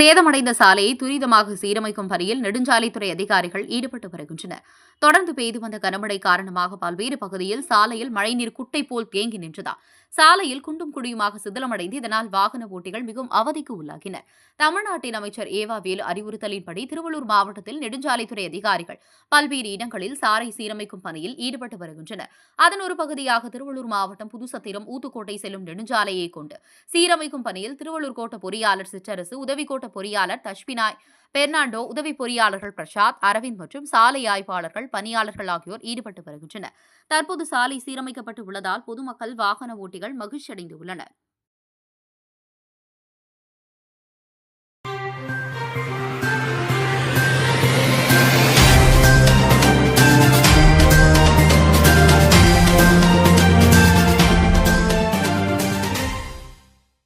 சேதமடைந்த சாலையை துரிதமாக சீரமைக்கும் பணியில் நெடுஞ்சாலைத்துறை அதிகாரிகள் ஈடுபட்டு வருகின்றனர். தொடர்ந்து பெய்து வந்த கனமழை காரணமாக பல்வேறு பகுதியில் சாலையில் மழைநீர் குட்டை போல் தேங்கி நின்றதால் சாலையில் குண்டும் குழியுமாக சிதிலமடைந்து இதனால் வாகன ஓட்டிகள் மிகவும் அவதிக்கு உள்ளாகினர். தமிழ்நாட்டின் அமைச்சர் ஏவா வேலு அறிவுறுத்தலின்படி திருவள்ளூர் மாவட்டத்தில் நெடுஞ்சாலைத்துறை அதிகாரிகள் பல்வேறு இடங்களில் சாலை சீரமைக்கும் பணியில் ஈடுபட்டு வருகின்றனர். அதன் ஒரு பகுதியாக திருவள்ளூர் மாவட்டம் புதுச்சத்திரம் ஊத்துக்கோட்டை செல்லும் நெடுஞ்சாலையை கொண்டு சீரமைக்கும் பணியில் திருவள்ளூர் கோட்ட பொறியாளர் சிற்றரசு, உதவி கோட்ட பொறியாளர் தஷ்பினாய், பெர்னாண்டோ, உதவி பொறியாளர்கள் பிரசாத், அரவிந்த் மற்றும் சாலை ஆய்வாளர்கள், பணியாளர்கள் ஆகியோர் ஈடுபட்டு வருகின்றனர். தற்போது சாலை சீரமைக்கப்பட்டு உள்ளதால் பொதுமக்கள், வாகன ஓட்டிகள் மகிழ்ச்சியடைந்து உள்ளனர்.